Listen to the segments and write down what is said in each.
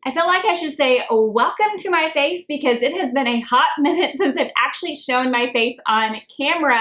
I feel like I should say welcome to my face because it has been a hot minute since I've actually shown my face on camera.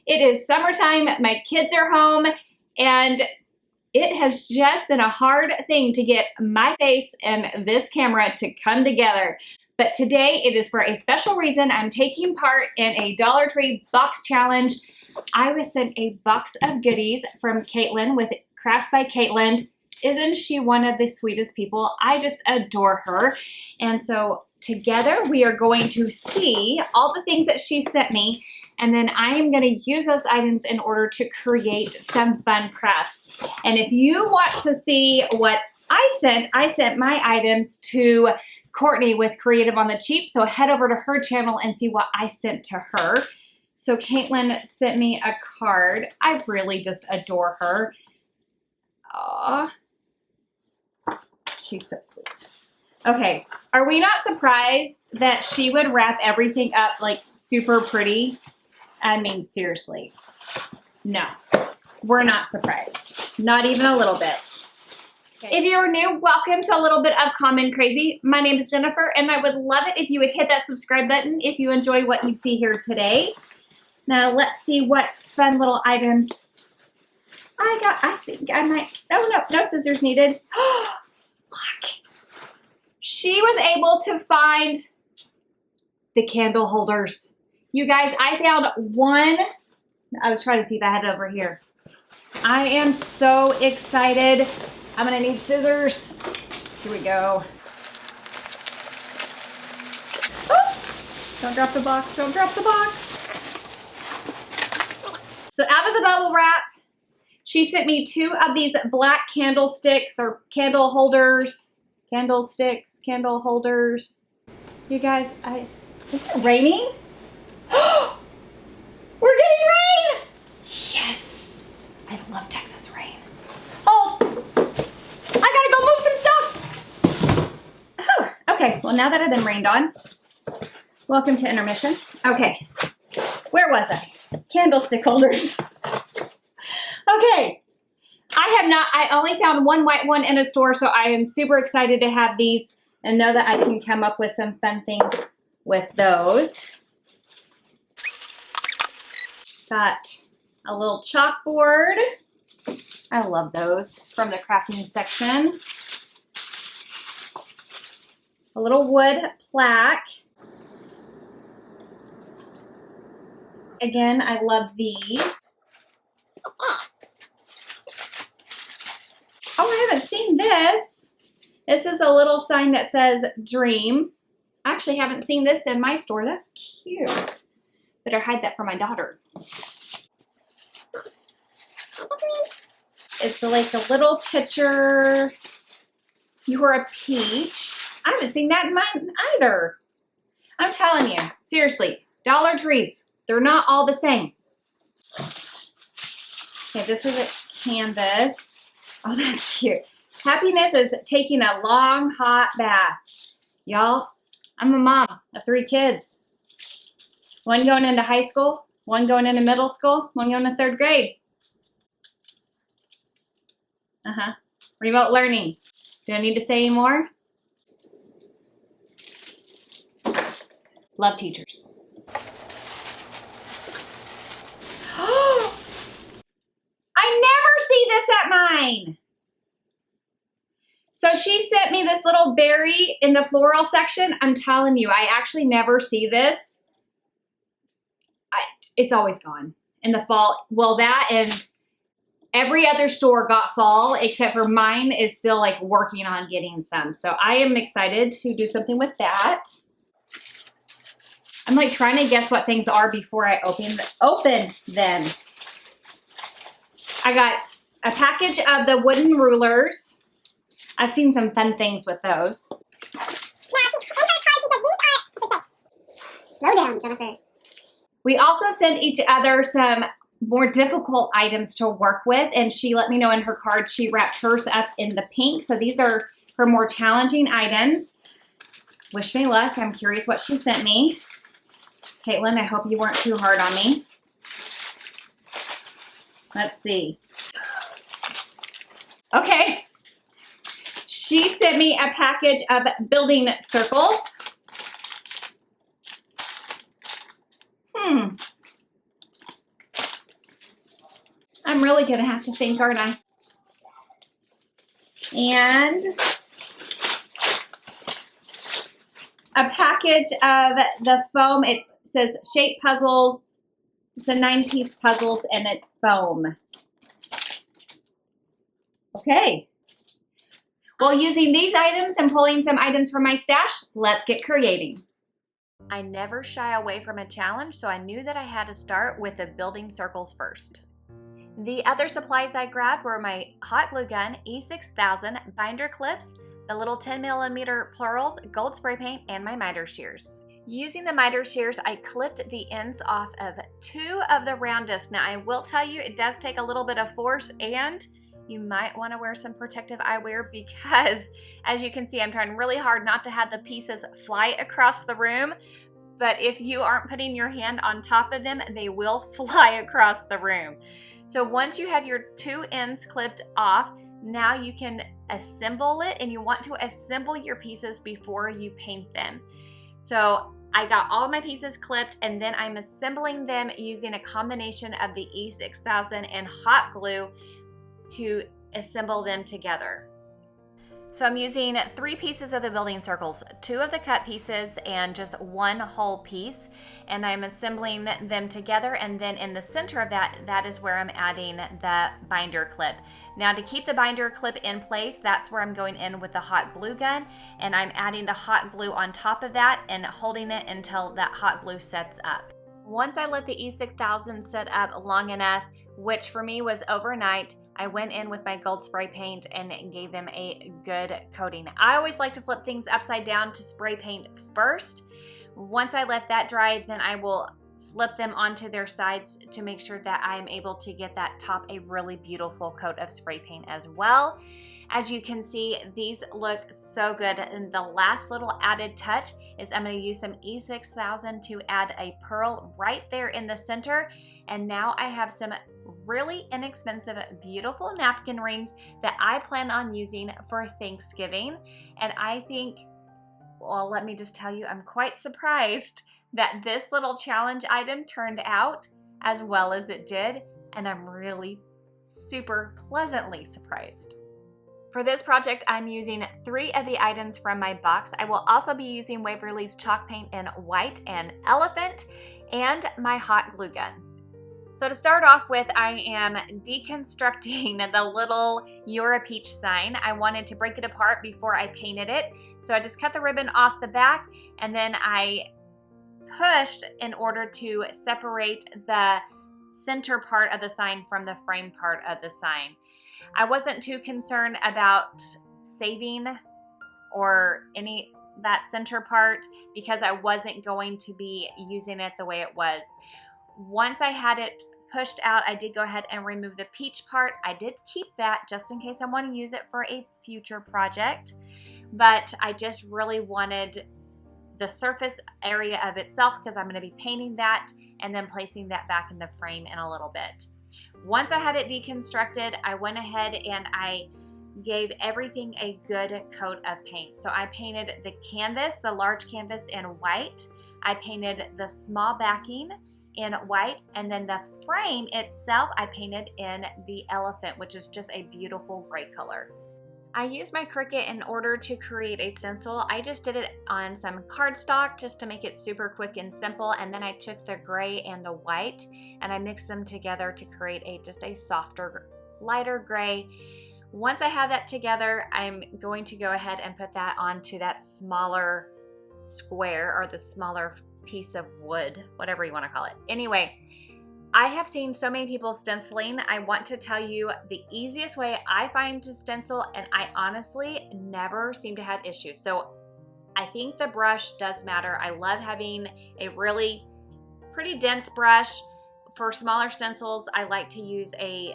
It is summertime, my kids are home, and it has just been a hard thing to get my face and this camera to come together. But today it is for a special reason. I'm taking part in a Dollar Tree box challenge. I was sent a box of goodies from Katelynn with Crafts by Katelynn. Isn't she one of the sweetest people? I just adore her. And so together we are going to see all the things that she sent me, and then I am going to use those items in order to create some fun crafts. And if you want to see what I sent my items to Courtney with Creative on the Cheap, so head over to her channel and see what I sent to her. So Katelynn sent me a card. I really just adore her. Aww. She's so sweet. Okay, are we not surprised that she would wrap everything up like super pretty? I mean, seriously. No, we're not surprised. Not even a little bit. Okay. If you're new, welcome to a little bit of Common Crazy. My name is Jennifer, and I would love it if you would hit that subscribe button if you enjoy what you see here today. Now, let's see what fun little items I think I might, no scissors needed. Look, she was able to find the candle holders. You guys, I found one. I was trying to see if I had it over here. I am so excited. I'm gonna need scissors. Here we go. Oh, don't drop the box, don't drop the box. So out of the bubble wrap, she sent me 2 of these black candlesticks or candle holders. Candlesticks, candle holders. You guys, is it raining? We're getting rain! Yes! I love Texas rain. Oh, I gotta go move some stuff. Oh, okay, well now that I've been rained on, welcome to intermission. Okay, where was I? Candlestick holders. Okay, I only found one white one in a store, so I am super excited to have these and know that I can come up with some fun things with those. Got a little chalkboard. I love those from the crafting section. A little wood plaque. Again, I love these. Oh, I haven't seen this. This is a little sign that says dream. I actually haven't seen this in my store. That's cute. Better hide that from my daughter. It's like a little picture. You're a peach. I haven't seen that in mine either. I'm telling you, seriously, Dollar Trees, they're not all the same. Okay, this is a canvas. Oh, that's cute. Happiness is taking a long, hot bath. Y'all, I'm a mom of 3 kids. One going into high school, one going into middle school, one going to 3rd grade. Remote learning. Do I need to say any more? Love teachers. I never see this at mine. So she sent me this little berry in the floral section. I'm telling you, I actually never see this. It's always gone in the fall. Well, that and every other store got fall except for mine is still like working on getting some. So I am excited to do something with that. I'm like trying to guess what things are before I open them. I got a package of the wooden rulers. I've seen some fun things with those. Slow down, Jennifer. We also sent each other some more difficult items to work with, and she let me know in her card she wrapped hers up in the pink. So these are her more challenging items. Wish me luck. I'm curious what she sent me. Katelynn, I hope you weren't too hard on me. Let's see. Okay. She sent me a package of building circles. I'm really gonna have to think, aren't I? And a package of the foam. It says shape puzzles. It's a 9-piece puzzles and it's foam. Okay. Well, using these items and pulling some items from my stash, let's get creating. I never shy away from a challenge, so I knew that I had to start with the building circles first. The other supplies I grabbed were my hot glue gun, E6000, binder clips, the little 10mm plurals, gold spray paint, and my miter shears. Using the miter shears, I clipped the ends off of 2 of the round discs. Now, I will tell you, it does take a little bit of force, and you might want to wear some protective eyewear because, as you can see, I'm trying really hard not to have the pieces fly across the room. But if you aren't putting your hand on top of them, they will fly across the room. So once you have your 2 ends clipped off, now you can assemble it, and you want to assemble your pieces before you paint them. So I got all of my pieces clipped, and then I'm assembling them using a combination of the E6000 and hot glue to assemble them together. So I'm using 3 pieces of the building circles, 2 of the cut pieces and just 1 whole piece, and I'm assembling them together, and then in the center of that is where I'm adding the binder clip. Now, to keep the binder clip in place, that's where I'm going in with the hot glue gun, and I'm adding the hot glue on top of that and holding it until that hot glue sets up. Once I let the E6000 set up long enough, which for me was overnight, I went in with my gold spray paint and gave them a good coating. I always like to flip things upside down to spray paint first. Once I let that dry, then I will flip them onto their sides to make sure that I am able to get that top a really beautiful coat of spray paint as well. As you can see, these look so good. And the last little added touch is I'm going to use some E6000 to add a pearl right there in the center. And now I have some really inexpensive, beautiful napkin rings that I plan on using for Thanksgiving. And I think, well, let me just tell you, I'm quite surprised that this little challenge item turned out as well as it did. And I'm really super pleasantly surprised. For this project, I'm using 3 of the items from my box. I will also be using Waverly's chalk paint in white and elephant, and my hot glue gun. So to start off with, I am deconstructing the little You're a Peach sign. I wanted to break it apart before I painted it. So I just cut the ribbon off the back, and then I pushed in order to separate the center part of the sign from the frame part of the sign. I wasn't too concerned about saving or any that center part because I wasn't going to be using it the way it was. Once I had it pushed out, I did go ahead and remove the peach part. I did keep that just in case I want to use it for a future project, but I just really wanted the surface area of itself because I'm going to be painting that and then placing that back in the frame in a little bit. Once I had it deconstructed, I went ahead and I gave everything a good coat of paint. So I painted the canvas, the large canvas, in white. I painted the small backing in white, and then the frame itself I painted in the elephant, which is just a beautiful gray color. I used my Cricut in order to create a stencil. I just did it on some cardstock just to make it super quick and simple, and then I took the gray and the white and I mixed them together to create just a softer, lighter gray. Once I have that together, I'm going to go ahead and put that onto that smaller square or the smaller piece of wood, whatever you want to call it. Anyway, I have seen so many people stenciling. I want to tell you the easiest way I find to stencil, and I honestly never seem to have issues. So I think the brush does matter. I love having a really pretty dense brush. For smaller stencils, I like to use a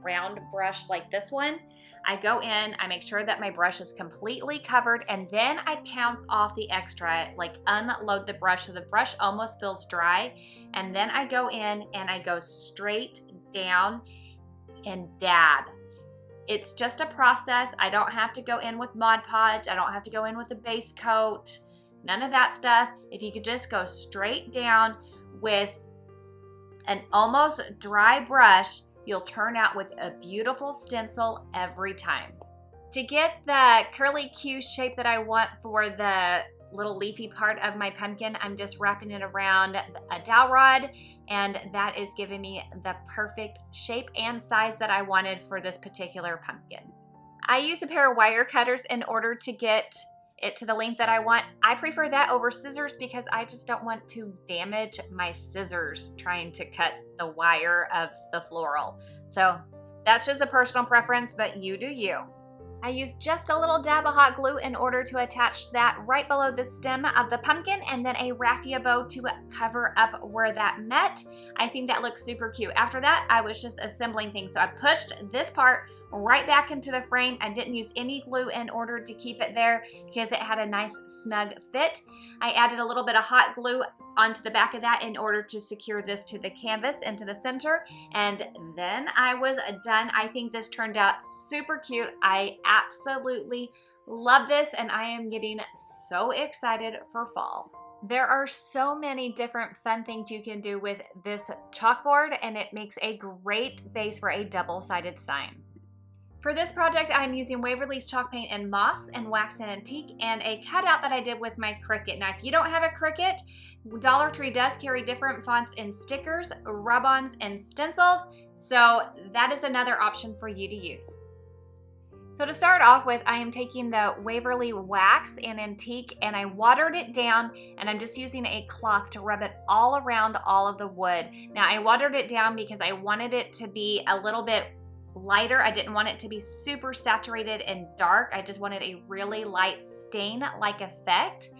round brush like this one. I go in, I make sure that my brush is completely covered, and then I pounce off the extra, like unload the brush so the brush almost feels dry, and then I go in and I go straight down and dab. It's just a process. I don't have to go in with Mod Podge. I don't have to go in with a base coat. None of that stuff. If you could just go straight down with an almost dry brush, you'll turn out with a beautiful stencil every time. To get the curly Q shape that I want for the little leafy part of my pumpkin, I'm just wrapping it around a dowel rod, and that is giving me the perfect shape and size that I wanted for this particular pumpkin. I use a pair of wire cutters in order to get it to the length that I want. I prefer that over scissors because I just don't want to damage my scissors trying to cut the wire of the floral. So that's just a personal preference, but you do you. I used just a little dab of hot glue in order to attach that right below the stem of the pumpkin, and then a raffia bow to cover up where that met. I think that looks super cute. After that, I was just assembling things. So I pushed this part right back into the frame. I didn't use any glue in order to keep it there because it had a nice snug fit. I added a little bit of hot glue onto the back of that in order to secure this to the canvas into the center, and then I was done. I think this turned out super cute. I absolutely love this, and I am getting so excited for fall. There are so many different fun things you can do with this chalkboard, and it makes a great base for a double-sided sign. For this project, I'm using Waverly's chalk paint and moss and wax and antique and a cutout that I did with my Cricut. Now, if you don't have a Cricut, Dollar Tree does carry different fonts in stickers, rub-ons, and stencils, so that is another option for you to use. So to start off with, I am taking the Waverly wax and antique, and I watered it down, and I'm just using a cloth to rub it all around all of the wood. Now, I watered it down because I wanted it to be a little bit lighter. I didn't want it to be super saturated and dark. I just wanted a really light stain-like effect.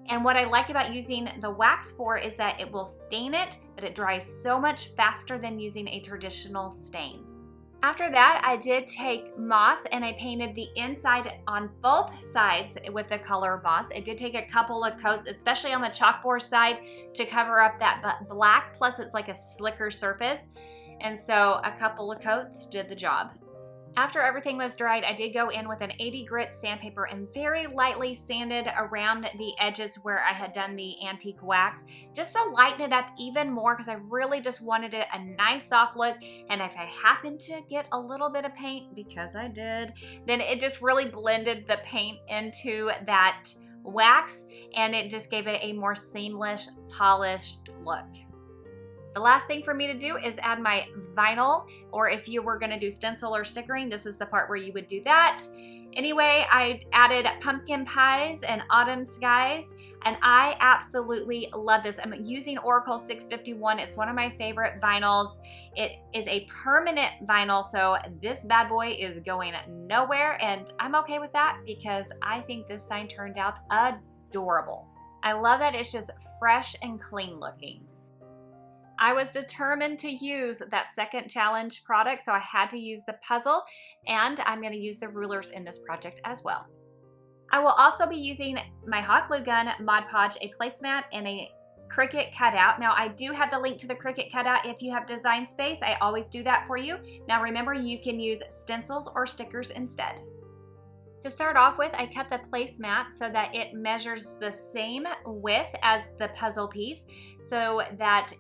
And what I like about using the wax for is that it will stain it, but it dries so much faster than using a traditional stain. After that, I did take moss and I painted the inside on both sides with the color moss. I did take a couple of coats, especially on the chalkboard side, to cover up that black, plus it's like a slicker surface. And so a couple of coats did the job. After everything was dried, I did go in with an 80 grit sandpaper and very lightly sanded around the edges where I had done the antique wax, just to lighten it up even more because I really just wanted it a nice soft look. And if I happened to get a little bit of paint, because I did, then it just really blended the paint into that wax and it just gave it a more seamless, polished look. The last thing for me to do is add my vinyl, or if you were gonna do stencil or stickering, this is the part where you would do that. Anyway, I added pumpkin pies and autumn skies, and I absolutely love this. I'm using Oracle 651. It's one of my favorite vinyls. It is a permanent vinyl, so this bad boy is going nowhere, and I'm okay with that because I think this sign turned out adorable. I love that it's just fresh and clean looking. I was determined to use that second challenge product, so I had to use the puzzle, and I'm going to use the rulers in this project as well. I will also be using my hot glue gun, Mod Podge, a placemat, and a Cricut cutout. Now, I do have the link to the Cricut cutout if you have design space. I always do that for you. Now, remember, you can use stencils or stickers instead. To start off with, I cut the placemat so that it measures the same width as the puzzle piece, so that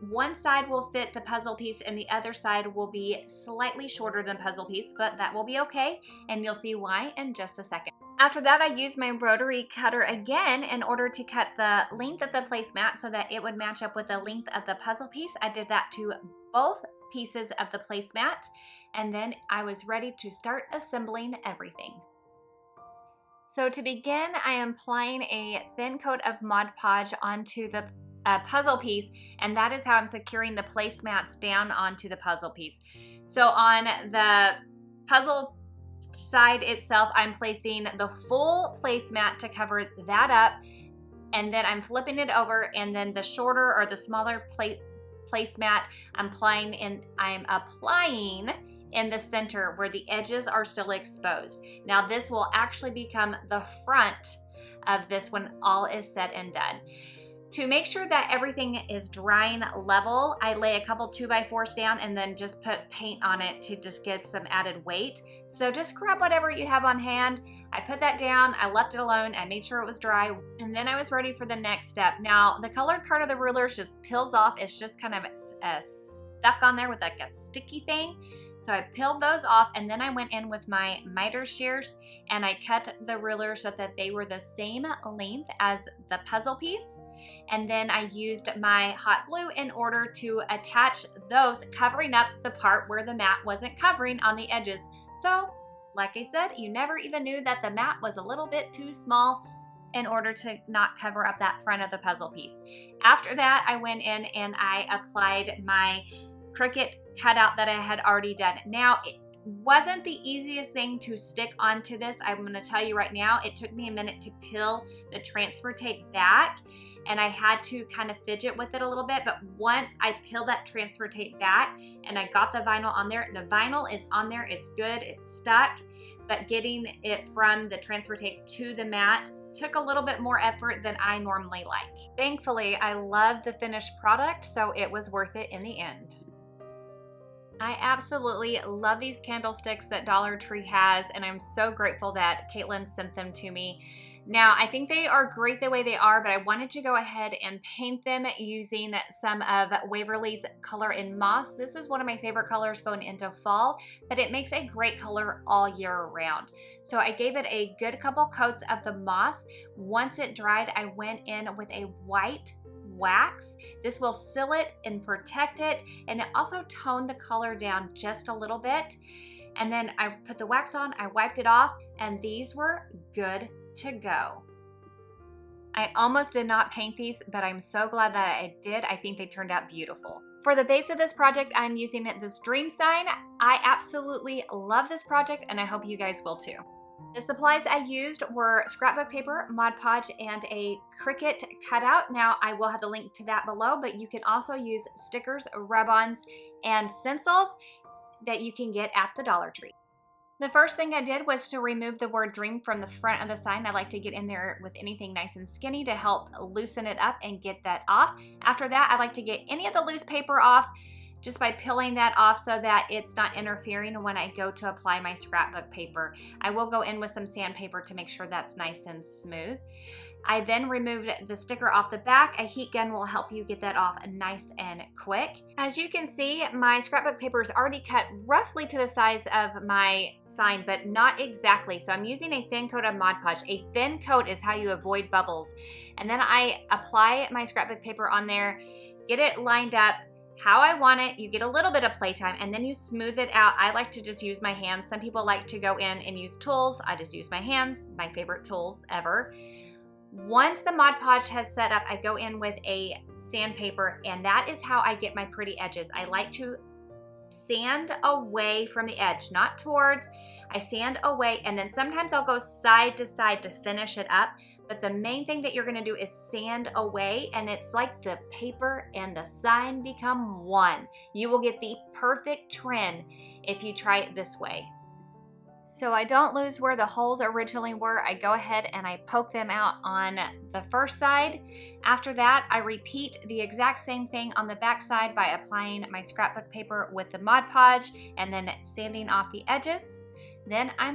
one side will fit the puzzle piece and the other side will be slightly shorter than puzzle piece, but that will be okay, and you'll see why in just a second. After that, I used my Rotary Cutter again in order to cut the length of the placemat so that it would match up with the length of the puzzle piece. I did that to both pieces of the placemat, and then I was ready to start assembling everything. So to begin, I am applying a thin coat of Mod Podge onto the puzzle piece, and that is how I'm securing the placemats down onto the puzzle piece. So on the puzzle side itself, I'm placing the full placemat to cover that up, and then I'm flipping it over, and then the shorter or the smaller placemat I'm applying in the center where the edges are still exposed. Now this will actually become the front of this when all is said and done. To make sure that everything is drying level, I lay a couple 2x4s down and then just put paint on it to just give some added weight. So just grab whatever you have on hand. I put that down, I left it alone, I made sure it was dry, and then I was ready for the next step. Now, the colored part of the rulers just peels off. It's just kind of stuck on there with like a sticky thing. So I peeled those off, and then I went in with my miter shears and I cut the rulers so that they were the same length as the puzzle piece. And then I used my hot glue in order to attach those, covering up the part where the mat wasn't covering on the edges. So, like I said, you never even knew that the mat was a little bit too small in order to not cover up that front of the puzzle piece. After that, I went in and I applied my Cricut cutout that I had already done. Now, it wasn't the easiest thing to stick onto this. I'm going to tell you right now, it took me a minute to peel the transfer tape back, and I had to kind of fidget with it a little bit. But once I peeled that transfer tape back and I got the vinyl on there, the vinyl is on there, it's good, it's stuck, but getting it from the transfer tape to the mat took a little bit more effort than I normally like. Thankfully, I love the finished product, so it was worth it in the end. I absolutely love these candlesticks that Dollar Tree has, and I'm so grateful that Katelynn sent them to me. Now, I think they are great the way they are, but I wanted to go ahead and paint them using some of Waverly's Color in Moss. This is one of my favorite colors going into fall, but it makes a great color all year round. So I gave it a good couple coats of the moss. Once it dried, I went in with a white wax. This will seal it and protect it, and it also toned the color down just a little bit. And then I put the wax on, I wiped it off, and these were good to go. I almost did not paint these, but I'm so glad that I did. I think they turned out beautiful. For the base of this project, I'm using this dream sign. I absolutely love this project, and I hope you guys will too. The supplies I used were scrapbook paper, Mod Podge, and a Cricut cutout. Now, I will have the link to that below, but you can also use stickers, rub-ons, and stencils that you can get at the Dollar Tree. The first thing I did was to remove the word dream from the front of the sign. I like to get in there with anything nice and skinny to help loosen it up and get that off. After that, I like to get any of the loose paper off just by peeling that off so that it's not interfering when I go to apply my scrapbook paper. I will go in with some sandpaper to make sure that's nice and smooth. I then removed the sticker off the back. A heat gun will help you get that off nice and quick. As you can see, my scrapbook paper is already cut roughly to the size of my sign, but not exactly. So I'm using a thin coat of Mod Podge. A thin coat is how you avoid bubbles. And then I apply my scrapbook paper on there, get it lined up how I want it. You get a little bit of playtime, and then you smooth it out. I like to just use my hands. Some people like to go in and use tools. I just use my hands, my favorite tools ever. Once the Mod Podge has set up, I go in with a sandpaper, and that is how I get my pretty edges. I like to sand away from the edge, not towards. I sand away, and then sometimes I'll go side to side to finish it up. But the main thing that you're gonna do is sand away, and it's like the paper and the sign become one. You will get the perfect trim if you try it this way. So I don't lose where the holes originally were. I go ahead and I poke them out on the first side. After that, I repeat the exact same thing on the back side by applying my scrapbook paper with the Mod Podge and then sanding off the edges. Then I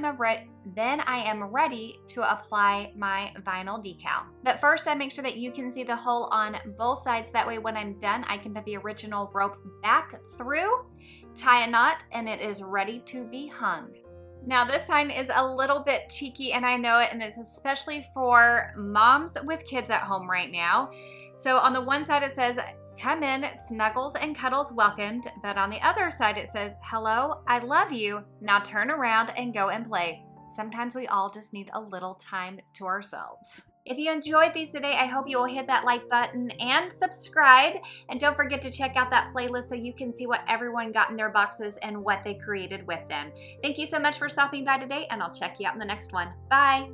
am ready to apply my vinyl decal. But first, I make sure that you can see the hole on both sides. That way, when I'm done, I can put the original rope back through, tie a knot, and it is ready to be hung. Now, this sign is a little bit cheeky, and I know it, and it's especially for moms with kids at home right now. So on the one side, it says, "Come in, snuggles and cuddles welcomed," but on the other side it says, "Hello, I love you, now turn around and go and play." Sometimes we all just need a little time to ourselves. If you enjoyed these today, I hope you will hit that like button and subscribe, and don't forget to check out that playlist so you can see what everyone got in their boxes and what they created with them. Thank you so much for stopping by today, and I'll check you out in the next one. Bye!